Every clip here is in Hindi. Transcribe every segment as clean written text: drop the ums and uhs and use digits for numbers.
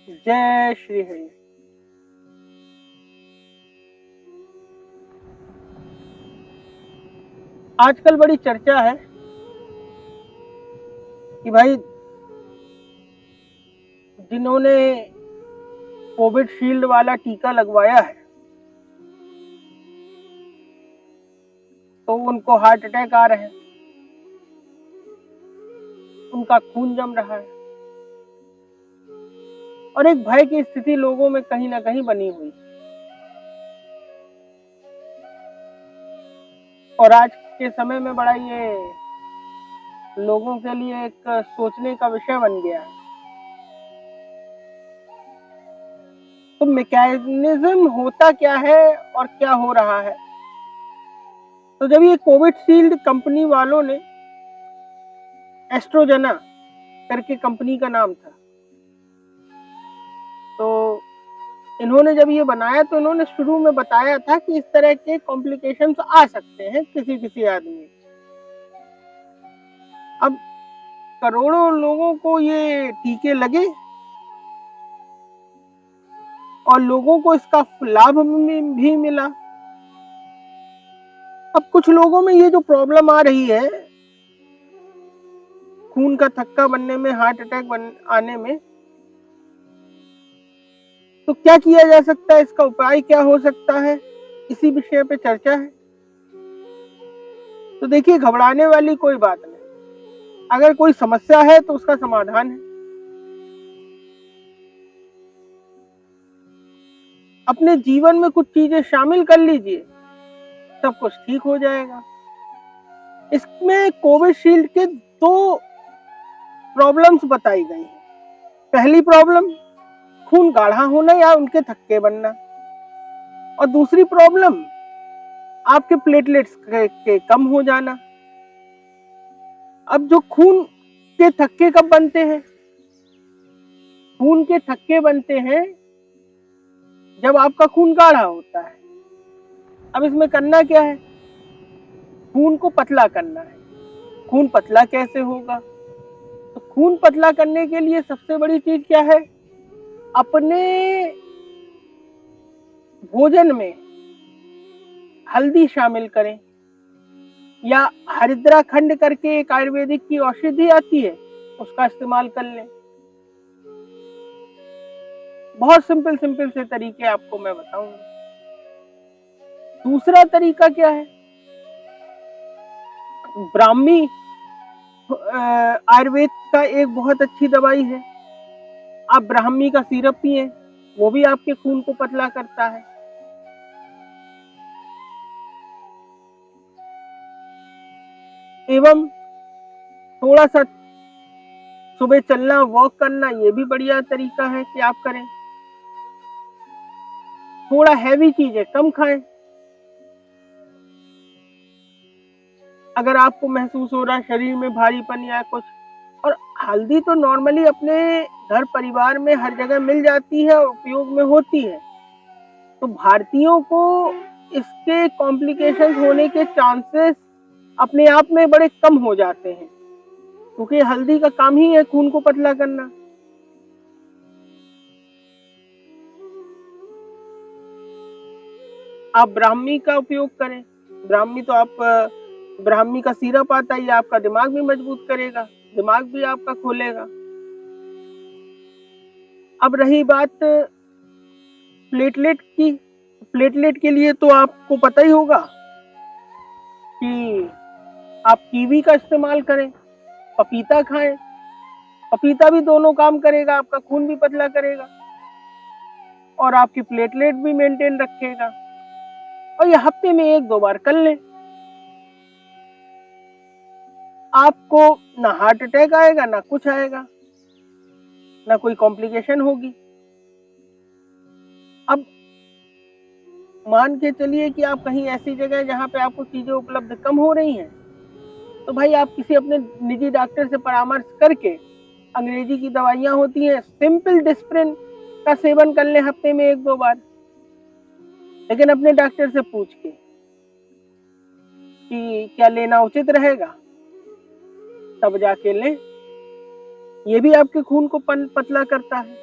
जय श्री हरि। आजकल बड़ी चर्चा है कि भाई जिन्होंने कोविड शील्ड वाला टीका लगवाया है तो उनको हार्ट अटैक आ रहे हैं, उनका खून जम रहा है और एक भय की स्थिति लोगों में कहीं ना कहीं बनी हुई है। और आज के समय में बड़ा ये लोगों के लिए एक सोचने का विषय बन गया है। तो मैकेनिज्म होता क्या है और क्या हो रहा है। तो जब ये कोविशील्ड कंपनी वालों ने, एस्ट्रोजेना करके कंपनी का नाम था, तो इन्होंने जब ये बनाया तो इन्होंने शुरू में बताया था कि इस तरह के कॉम्प्लिकेशंस आ सकते हैं किसी किसी आदमी। अब करोड़ों लोगों को ये टीके लगे और लोगों को इसका लाभ भी मिला। अब कुछ लोगों में ये जो प्रॉब्लम आ रही है, खून का थक्का बनने में, हार्ट अटैक आने में, तो क्या किया जा सकता है, इसका उपाय क्या हो सकता है, इसी विषय पे चर्चा है। तो देखिए, घबराने वाली कोई बात नहीं। अगर कोई समस्या है तो उसका समाधान है। अपने जीवन में कुछ चीजें शामिल कर लीजिए, सब कुछ ठीक हो जाएगा। इसमें कोविशील्ड के दो प्रॉब्लम्स बताई गई हैं। पहली प्रॉब्लम खून गाढ़ा होना या उनके थक्के बनना, और दूसरी प्रॉब्लम आपके प्लेटलेट्स के कम हो जाना। अब जो खून के थक्के कब बनते हैं? खून के थक्के बनते हैं जब आपका खून गाढ़ा होता है। अब इसमें करना क्या है? खून को पतला करना है। खून पतला कैसे होगा? तो खून पतला करने के लिए सबसे बड़ी चीज क्या है? अपने भोजन में हल्दी शामिल करें, या हरिद्रा खंड करके एक आयुर्वेदिक की औषधि आती है, उसका इस्तेमाल कर लें। बहुत सिंपल से तरीके आपको मैं बताऊंगा। दूसरा तरीका क्या है? ब्राह्मी आयुर्वेद का एक बहुत अच्छी दवाई है, आप ब्राह्मी का सिरप पिए, वो भी आपके खून को पतला करता है। एवं थोड़ा सा सुबह चलना, वॉक करना, ये भी बढ़िया तरीका है कि आप करें। थोड़ा हैवी चीजें कम खाएं। अगर आपको महसूस हो रहा है शरीर में भारीपन या कुछ, और हल्दी तो नॉर्मली अपने घर परिवार में हर जगह मिल जाती है और उपयोग में होती है, तो भारतीयों को इसके कॉम्प्लिकेशन होने के चांसेस अपने आप में बड़े कम हो जाते हैं, क्योंकि हल्दी का काम ही है खून को पतला करना। आप ब्राह्मी का उपयोग करें। ब्राह्मी तो आप ब्राह्मी का सिरप आता है, आपका दिमाग भी मजबूत करेगा, दिमाग भी आपका खोलेगा। अब रही बात प्लेटलेट की। प्लेटलेट के लिए तो आपको पता ही होगा कि आप कीवी का इस्तेमाल करें, पपीता खाएं। पपीता भी दोनों काम करेगा, आपका खून भी पतला करेगा और आपकी प्लेटलेट भी मेंटेन रखेगा। और ये हफ्ते में 1-2 बार कर लें, आपको ना हार्ट अटैक आएगा, ना कुछ आएगा, ना कोई कॉम्प्लिकेशन होगी। अब मान के चलिए कि आप कहीं ऐसी जगह जहां पे आपको चीजें उपलब्ध कम हो रही हैं, तो भाई आप किसी अपने निजी डॉक्टर से परामर्श करके, अंग्रेजी की दवाइयां होती हैं, सिंपल डिस्प्रिन का सेवन कर लें हफ्ते में 1-2 बार, लेकिन अपने डॉक्टर से पूछ के कि क्या लेना उचित रहेगा, तब जाके लें। ये भी आपके खून को पतला करता है।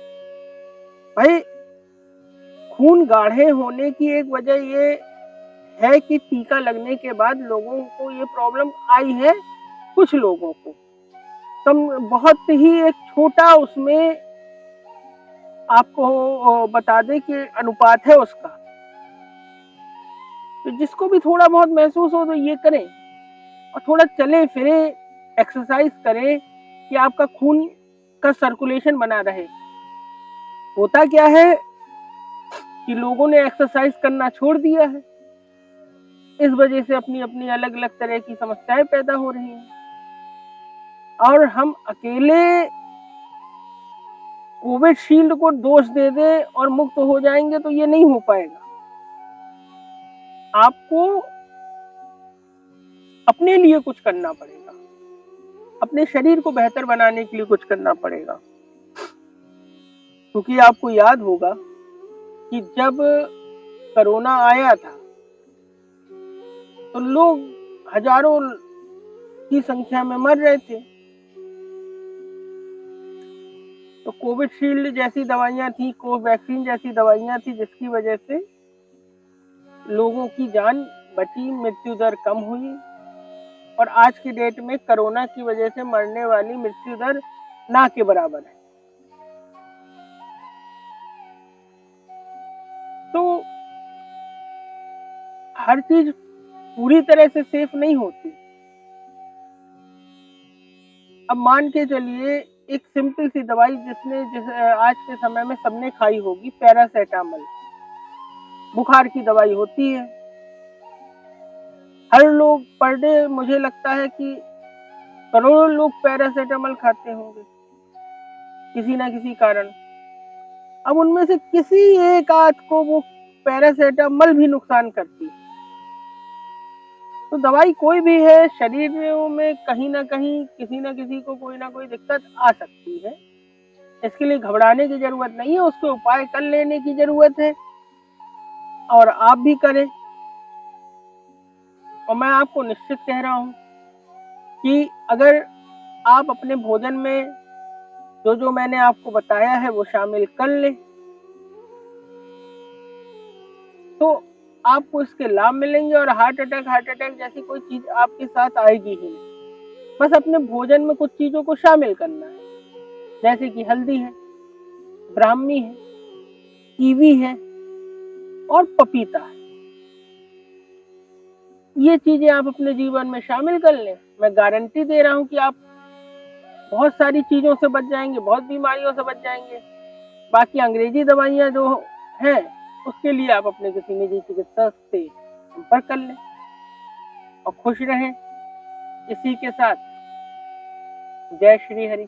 भाई खून गाढ़े होने की एक वजह ये है कि टीका लगने के बाद लोगों को ये प्रॉब्लम आई है, कुछ लोगों को कम, बहुत ही एक छोटा उसमें आपको बता दें कि अनुपात है उसका। तो जिसको भी थोड़ा बहुत महसूस हो तो ये करें और थोड़ा चले फिरे, एक्सरसाइज करें कि आपका खून का सर्कुलेशन बना रहे। होता क्या है कि लोगों ने एक्सरसाइज करना छोड़ दिया है, इस वजह से अपनी अपनी अलग अलग तरह की समस्याएं पैदा हो रही हैं और हम अकेले कोविशील्ड को दोष दे दे और मुक्त हो जाएंगे तो ये नहीं हो पाएगा। आपको अपने लिए कुछ करना पड़ेगा, अपने शरीर को बेहतर बनाने के लिए कुछ करना पड़ेगा। क्योंकि आपको याद होगा कि जब कोरोना आया था तो लोग हजारों की संख्या में मर रहे थे। तो कोविशील्ड जैसी दवाइयां थी, कोवैक्सीन जैसी दवाइयां थी, जिसकी वजह से लोगों की जान बची, मृत्यु दर कम हुई और आज की डेट में कोरोना की वजह से मरने वाली मृत्यु दर ना के बराबर है। तो हर चीज पूरी तरह से सेफ नहीं होती। अब मान के चलिए एक सिंपल सी दवाई जिस आज के समय में सबने खाई होगी, पैरासिटामोल, बुखार की दवाई होती है। हर लोग पर डे मुझे लगता है कि करोड़ों लोग पैरासिटामोल खाते होंगे किसी ना किसी कारण। अब उनमें से किसी एक आध को वो पैरासिटामोल भी नुकसान करती है। तो दवाई कोई भी है, शरीर में कहीं ना कहीं किसी ना किसी को कोई ना कोई दिक्कत आ सकती है। इसके लिए घबराने की जरूरत नहीं है, उसके उपाय कर लेने की जरूरत है और आप भी करें। और मैं आपको निश्चित कह रहा हूं कि अगर आप अपने भोजन में जो जो मैंने आपको बताया है वो शामिल कर लें तो आपको इसके लाभ मिलेंगे और हार्ट अटैक जैसी कोई चीज आपके साथ आएगी ही नहीं। बस अपने भोजन में कुछ चीजों को शामिल करना है, जैसे कि हल्दी है, ब्राह्मी है, कीवी है और पपीता है। ये चीजें आप अपने जीवन में शामिल कर लें, मैं गारंटी दे रहा हूं कि आप बहुत सारी चीजों से बच जाएंगे, बहुत बीमारियों से बच जाएंगे। बाकी अंग्रेजी दवाइयां जो हैं उसके लिए आप अपने किसी निजी चिकित्सक से संपर्क कर लें और खुश रहें। इसी के साथ जय श्री हरि।